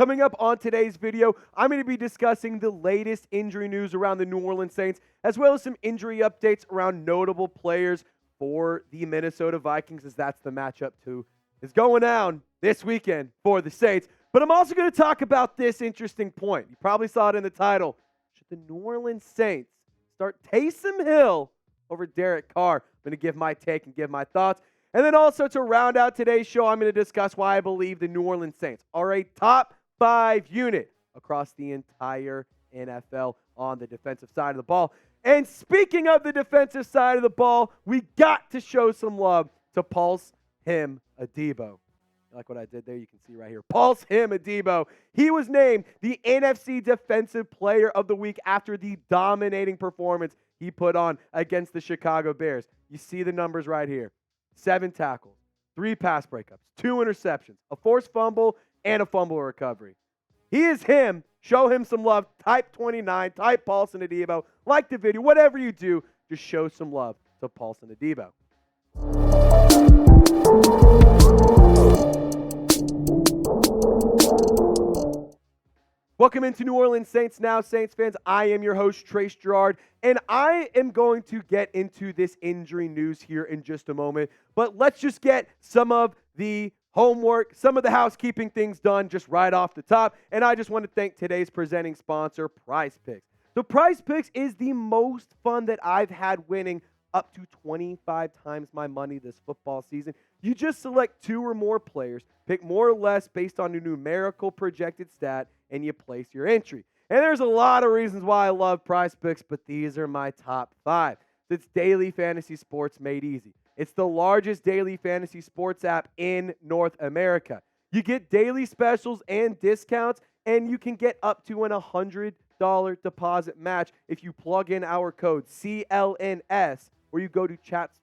Coming up on today's video, I'm going to be discussing the latest injury news around the New Orleans Saints, as well as some injury updates around notable players for the Minnesota Vikings, as that's the matchup is going down this weekend for the Saints. But I'm also going to talk about this interesting point. You probably saw it in the title. Should the New Orleans Saints start Taysom Hill over Derek Carr? I'm going to give my take and give my thoughts. And then also to round out today's show, I'm going to discuss why I believe the New Orleans Saints are a top 5 unit across the entire NFL on the defensive side of the ball. And speaking of the defensive side of the ball, we got to show some love to Paulson Adebo. You like what I did there? You can see right here. Paulson Adebo. He was named the NFC Defensive Player of the Week after the dominating performance he put on against the Chicago Bears. You see the numbers right here. 7 tackles, 3 pass breakups, 2 interceptions, a forced fumble, and a fumble recovery. He is him. Show him some love. Type 29, type Paulson Adebo. Like the video. Whatever you do, just show some love to Paulson Adebo. Welcome into New Orleans Saints Now, Saints fans. I am your host, Trace Gerard, and I am going to get into this injury news here in just a moment. But let's just get some of the homework, some of the housekeeping things done just right off the top. And I just want to thank today's presenting sponsor, Prize Picks. So Prize Picks is the most fun that I've had winning up to 25 times my money this football season. You just select 2 or more players, pick more or less based on your numerical projected stat, and you place your entry. And there's a lot of reasons why I love Prize Picks, but these are my top 5. It's daily fantasy sports made easy. It's the largest daily fantasy sports app in North America. You get daily specials and discounts, and you can get up to an $100 deposit match if you plug in our code CLNS, or you go to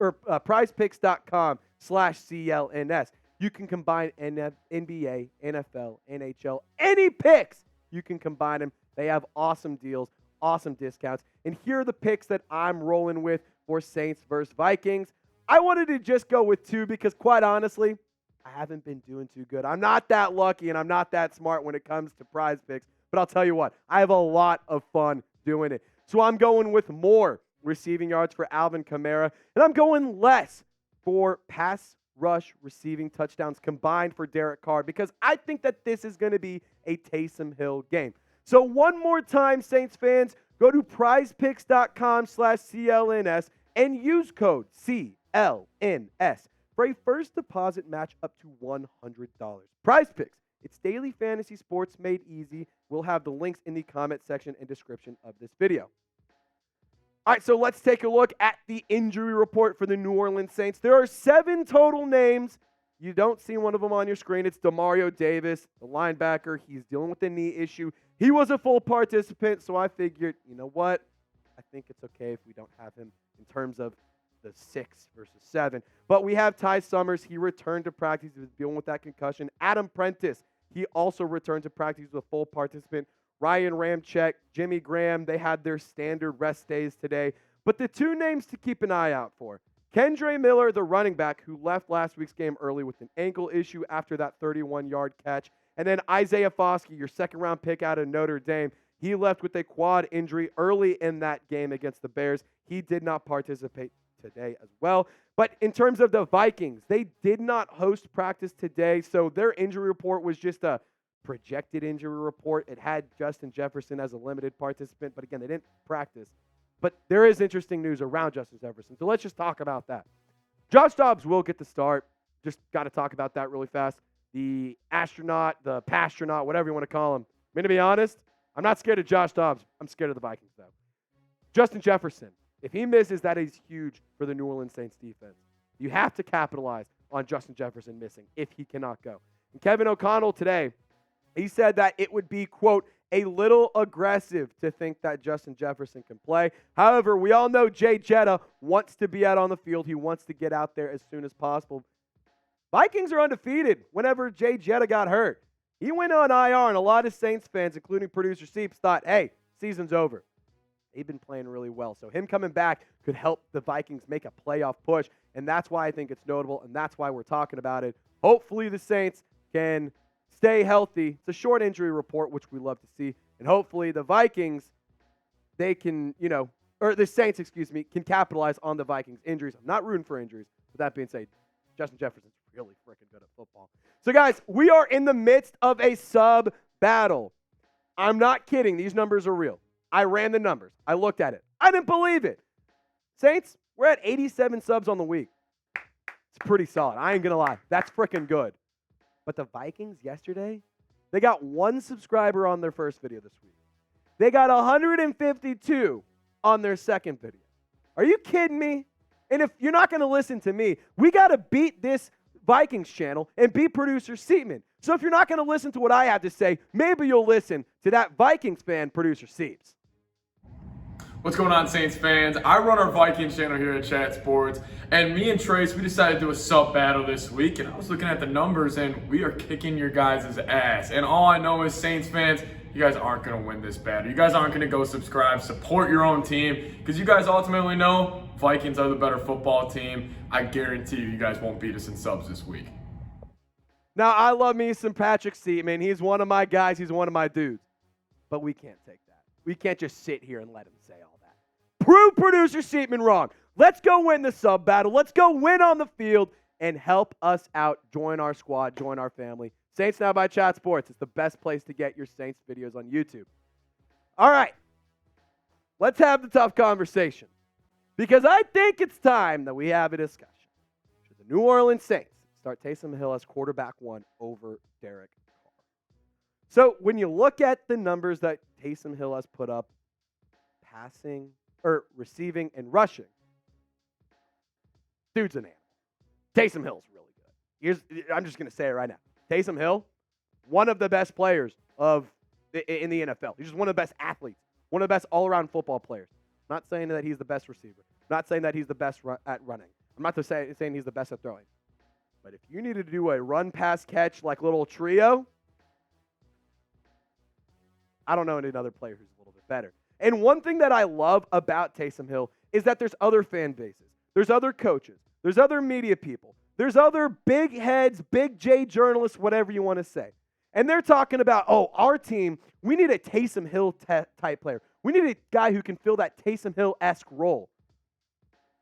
prizepicks.com/CLNS. You can combine NBA, NFL, NHL, any picks. You can combine them. They have awesome deals, awesome discounts. And here are the picks that I'm rolling with for Saints versus Vikings. I wanted to just go with 2 because, quite honestly, I haven't been doing too good. I'm not that lucky and I'm not that smart when it comes to Prize Picks. But I'll tell you what, I have a lot of fun doing it. So I'm going with more receiving yards for Alvin Kamara, and I'm going less for pass rush receiving touchdowns combined for Derek Carr because I think that this is going to be a Taysom Hill game. So one more time, Saints fans, go to prizepicks.com/CLNS and use code CLNS for a first deposit match up to $100. Prize Picks. It's daily fantasy sports made easy. We'll have the links in the comment section and description of this video. All right, so let's take a look at the injury report for the New Orleans Saints. There are 7 total names. You don't see one of them on your screen. It's Demario Davis, the linebacker. He's dealing with a knee issue. He was a full participant, so I figured, you know what? I think it's okay if we don't have him in terms of the 6 versus 7. But we have Ty Summers. He returned to practice. He was dealing with that concussion. Adam Prentice, he also returned to practice with a full participant. Ryan Ramczyk, Jimmy Graham, they had their standard rest days today. But the 2 names to keep an eye out for, Kendre Miller, the running back, who left last week's game early with an ankle issue after that 31-yard catch. And then Isaiah Foskey, your second-round pick out of Notre Dame. He left with a quad injury early in that game against the Bears. He did not participate today as well. But in terms of the Vikings, they did not host practice today, so their injury report was just a projected injury report. It had Justin Jefferson as a limited participant, but again, they didn't practice. But there is interesting news around Justin Jefferson, so let's just talk about that. Josh Dobbs will get the start. Just got to talk about that really fast. The astronaut, the pastronaut, whatever you want to call him. I mean, to be honest, I'm not scared of Josh Dobbs. I'm scared of the Vikings, though. Justin Jefferson, if he misses, that is huge for the New Orleans Saints defense. You have to capitalize on Justin Jefferson missing if he cannot go. And Kevin O'Connell today, he said that it would be, quote, a little aggressive to think that Justin Jefferson can play. However, we all know Jay Jetta wants to be out on the field. He wants to get out there as soon as possible. Vikings are undefeated whenever Jay Jetta got hurt. He went on IR, and a lot of Saints fans, including producer Seeps, thought, hey, season's over. They've been playing really well. So him coming back could help the Vikings make a playoff push, and that's why I think it's notable, and that's why we're talking about it. Hopefully the Saints can stay healthy. It's a short injury report, which we love to see. And hopefully the Vikings, they can, or the Saints, can capitalize on the Vikings' injuries. I'm not rooting for injuries. With that being said, Justin Jefferson's really freaking good at football. So, guys, we are in the midst of a sub battle. I'm not kidding. These numbers are real. I ran the numbers. I looked at it. I didn't believe it. Saints, we're at 87 subs on the week. It's pretty solid. I ain't going to lie. That's freaking good. But the Vikings yesterday, they got 1 subscriber on their first video this week. They got 152 on their second video. Are you kidding me? And if you're not going to listen to me, we got to beat this Vikings channel and beat producer Seatman. So if you're not going to listen to what I have to say, maybe you'll listen to that Vikings fan, producer Seeps. What's going on, Saints fans? I run our Vikings channel here at Chat Sports, and me and Trace, we decided to do a sub battle this week, and I was looking at the numbers, and we are kicking your guys' ass. And all I know is, Saints fans, you guys aren't going to win this battle. You guys aren't going to go subscribe, support your own team, because you guys ultimately know Vikings are the better football team. I guarantee you guys won't beat us in subs this week. Now, I love me some Patrick Seatman. He's one of my guys. He's one of my dudes. But we can't take that. We can't just sit here and let him say all that. Prove producer Seatman wrong. Let's go win the sub battle. Let's go win on the field and help us out. Join our squad. Join our family. Saints Now by Chat Sports. It's the best place to get your Saints videos on YouTube. All right. Let's have the tough conversation. Because I think it's time that we have a discussion. Should the New Orleans Saints start Taysom Hill as quarterback 1 over Derek Carr? So when you look at the numbers that Taysom Hill has put up, passing, or receiving and rushing, dude's an animal. Taysom Hill's really good. I'm just going to say it right now. Taysom Hill, one of the best players in the NFL. He's just one of the best athletes, one of the best all-around football players. I'm not saying that he's the best receiver. I'm not saying that he's the best at running. I'm not saying he's the best at throwing. But if you needed to do a run, pass, catch like little trio, I don't know any other player who's a little bit better. And one thing that I love about Taysom Hill is that there's other fan bases. There's other coaches. There's other media people. There's other big heads, big J journalists, whatever you want to say. And they're talking about, our team, we need a Taysom Hill type player. We need a guy who can fill that Taysom Hill-esque role.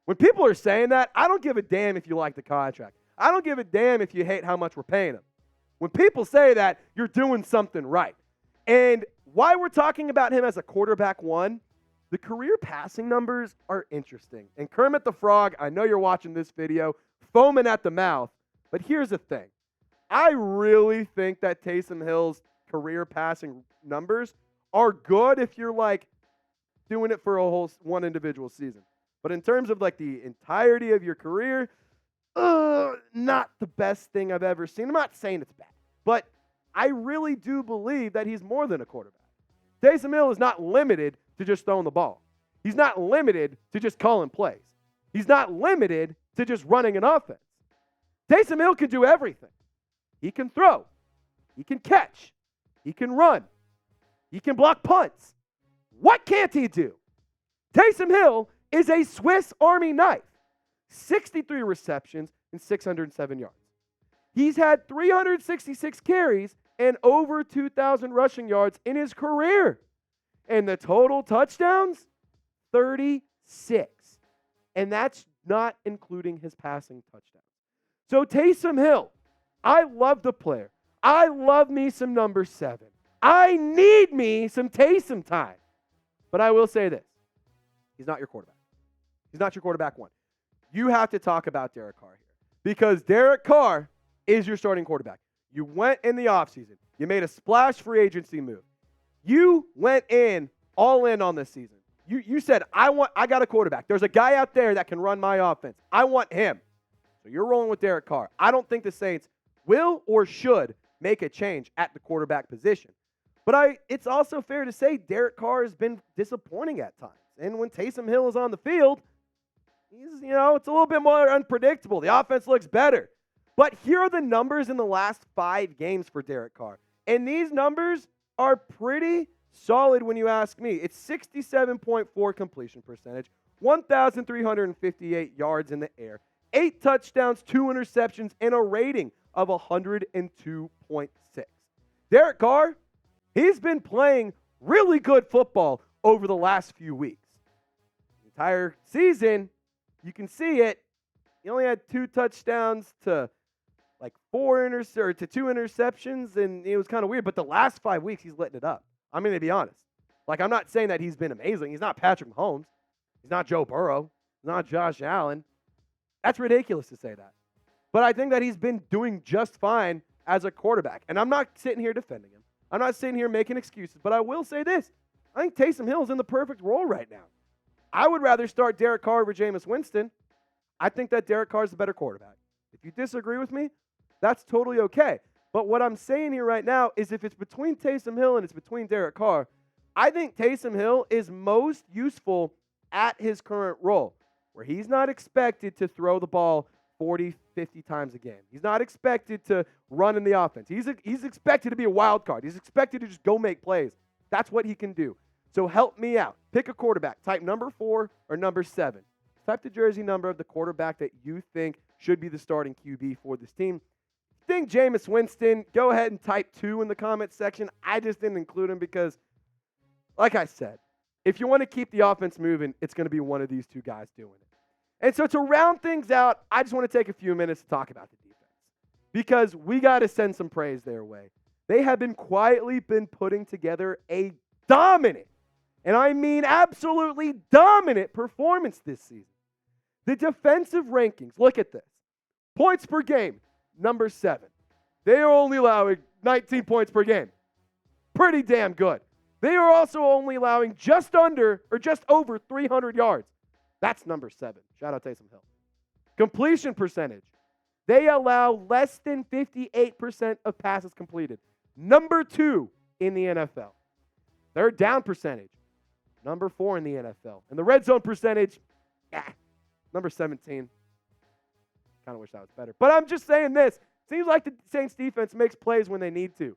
When people are saying that, I don't give a damn if you like the contract. I don't give a damn if you hate how much we're paying him. When people say that, you're doing something right. And why we're talking about him as a quarterback 1, the career passing numbers are interesting. And Kermit the Frog, I know you're watching this video, foaming at the mouth, but here's the thing. I really think that Taysom Hill's career passing numbers are good if you're doing it for one individual season. But in terms of the entirety of your career, not the best thing I've ever seen. I'm not saying it's bad, but I really do believe that he's more than a quarterback. Taysom Hill is not limited to just throwing the ball. He's not limited to just calling plays. He's not limited to just running an offense. Taysom Hill can do everything. He can throw. He can catch. He can run. He can block punts. What can't he do? Taysom Hill is a Swiss Army knife. 63 receptions and 607 yards. He's had 366 carries and over 2,000 rushing yards in his career. And the total touchdowns, 36. And that's not including his passing touchdowns. So Taysom Hill, I love the player. I love me some number 7. I need me some Taysom time. But I will say this. He's not your quarterback. He's not your quarterback 1. You have to talk about Derek Carr here. Because Derek Carr is your starting quarterback. You went in the offseason. You made a splash free agency move. You went all in on this season. You said, I got a quarterback. There's a guy out there that can run my offense. I want him. So you're rolling with Derek Carr. I don't think the Saints will or should make a change at the quarterback position. But it's also fair to say Derek Carr has been disappointing at times. And when Taysom Hill is on the field, it's a little bit more unpredictable. The offense looks better. But here are the numbers in the last 5 games for Derek Carr. And these numbers are pretty solid when you ask me. It's 67.4 completion percentage, 1,358 yards in the air, 8 touchdowns, 2 interceptions, and a rating of 102.6. Derek Carr, he's been playing really good football over the last few weeks. The entire season, you can see it. He only had 2 touchdowns to like 2 interceptions, and it was kind of weird. But the last 5 weeks, he's letting it up. I'm going to be honest. Like, I'm not saying that he's been amazing. He's not Patrick Mahomes. He's not Joe Burrow. He's not Josh Allen. That's ridiculous to say that. But I think that he's been doing just fine as a quarterback. And I'm not sitting here defending him. I'm not sitting here making excuses. But I will say this. I think Taysom Hill is in the perfect role right now. I would rather start Derek Carr over Jameis Winston. I think that Derek Carr is the better quarterback. If you disagree with me, that's totally okay. But what I'm saying here right now is if it's between Taysom Hill and it's between Derek Carr, I think Taysom Hill is most useful at his current role, where he's not expected to throw the ball 40, 50 times a game. He's not expected to run in the offense. He's expected to be a wild card. He's expected to just go make plays. That's what he can do. So help me out. Pick a quarterback. Type number 4 or number 7. Type the jersey number of the quarterback that you think should be the starting QB for this team. If you think Jameis Winston, go ahead and type 2 in the comments section. I just didn't include him because, like I said, if you want to keep the offense moving, it's going to be one of these 2 guys doing it. And so to round things out, I just want to take a few minutes to talk about the defense because we got to send some praise their way. They have quietly been putting together a dominant, and I mean absolutely dominant performance this season. The defensive rankings, look at this. Points per game, number 7. They are only allowing 19 points per game. Pretty damn good. They are also only allowing just under or just over 300 yards. That's number 7. Shout out Taysom Hill. Completion percentage. They allow less than 58% of passes completed. Number 2 in the NFL. Third down percentage. Number 4 in the NFL. And the red zone percentage, number 17. Kind of wish that was better. But I'm just saying this. Seems like the Saints defense makes plays when they need to.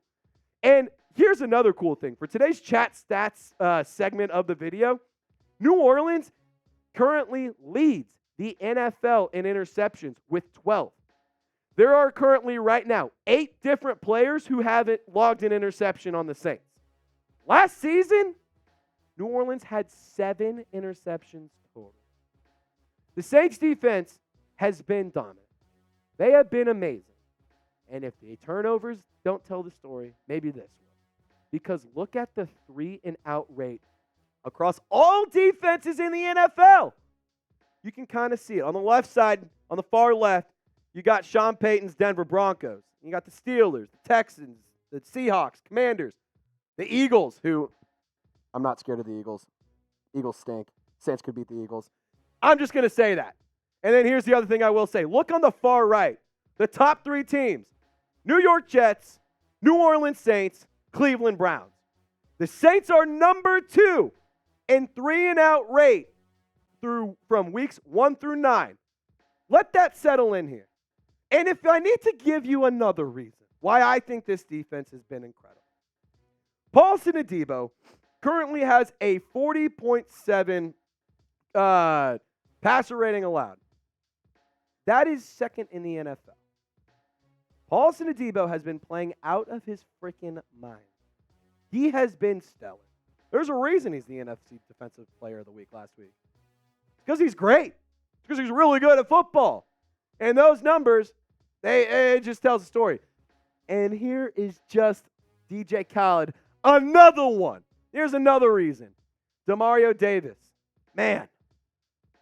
And here's another cool thing. For today's chat stats segment of the video, New Orleans currently leads the NFL in interceptions with 12. There are currently right now 8 different players who haven't logged an interception on the Saints. Last season, New Orleans had 7 interceptions total. The Saints defense has been dominant. They have been amazing. And if the turnovers don't tell the story, maybe this will. Because look at the 3-and-out rate across all defenses in the NFL. You can kind of see it. On the left side, on the far left, you got Sean Payton's Denver Broncos. You got the Steelers, the Texans, the Seahawks, Commanders, the Eagles, who I'm not scared of the Eagles. Eagles stink. Saints could beat the Eagles. I'm just going to say that. And then here's the other thing I will say. Look on the far right. The top 3 teams. New York Jets, New Orleans Saints, Cleveland Browns. The Saints are number 2 in 3-and-out rate from weeks 1 through 9. Let that settle in here. And if I need to give you another reason why I think this defense has been incredible. Paulson Adebo currently has a 40.7 passer rating allowed. That is second in the NFL. Paulson Adebo has been playing out of his freaking mind. He has been stellar. There's a reason he's the NFC Defensive Player of the Week last week. It's because he's great. It's because he's really good at football. And those numbers, it just tells a story. And here is just DJ Khaled, another one. Here's another reason. Demario Davis. Man,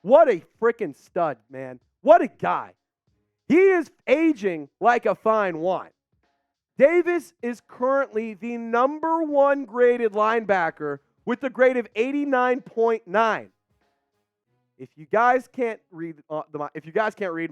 what a freaking stud, man. What a guy. He is aging like a fine wine. Davis is currently the number 1 graded linebacker with a grade of 89.9. If you guys can't read my post, if you can't read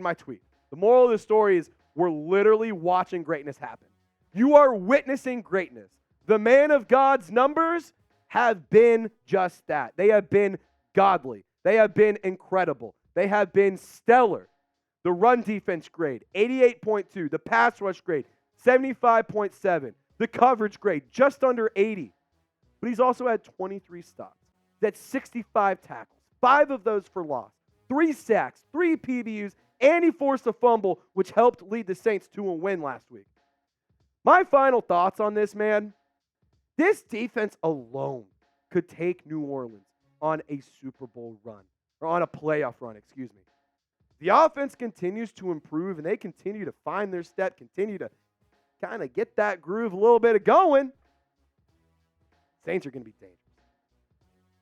my tweet, the moral of the story is we're literally watching greatness happen. You are witnessing greatness. The man of God's numbers have been just that. They have been godly. They have been incredible. They have been stellar. The run defense grade, 88.2. The pass rush grade, 75.7. The coverage grade, just under 80. But he's also had 23 stops. That's 65 tackles. 5 of those for loss. 3 sacks, 3 PBUs, and he forced a fumble, which helped lead the Saints to a win last week. My final thoughts on this, man. This defense alone could take New Orleans on a Super Bowl run, or on a playoff run, excuse me. The offense continues to improve, and they continue to find their step, continue to kind of get that groove a little bit of going. Saints are going to be dangerous.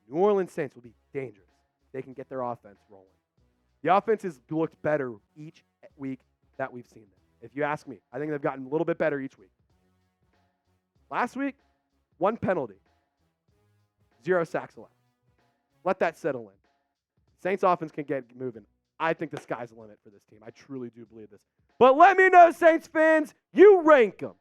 New Orleans Saints will be dangerous. They can get their offense rolling. The offense has looked better each week that we've seen them. If you ask me, I think they've gotten a little bit better each week. Last week, 1 penalty, 0 sacks allowed. Let that settle in. Saints offense can get moving. I think the sky's the limit for this team. I truly do believe this. But let me know, Saints fans, you rank them.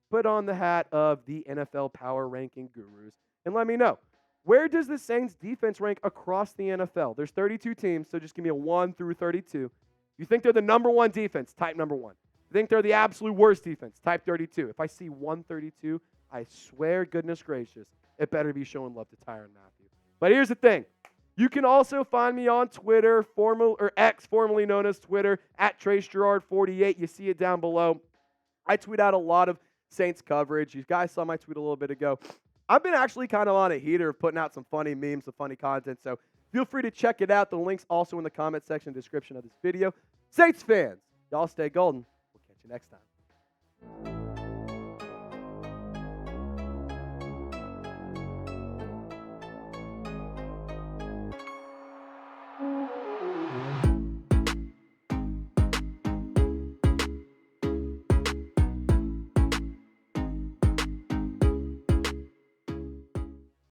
Put on the hat of the NFL power ranking gurus and let me know, where does the Saints defense rank across the NFL? There's 32 teams, so just give me a 1 through 32. You think they're the number 1 defense? Type number 1. You think they're the absolute worst defense? Type 32. If I see 132, I swear, goodness gracious, it better be showing love to Tyranna Mathieu. But here's the thing. You can also find me on Twitter, X, formerly known as Twitter, at TraceGerard48. You see it down below. I tweet out a lot of Saints coverage. You guys saw my tweet a little bit ago. I've been actually kind of on a heater of putting out some funny memes, some funny content, so feel free to check it out. The link's also in the comment section description of this video. Saints fans, y'all stay golden. We'll catch you next time.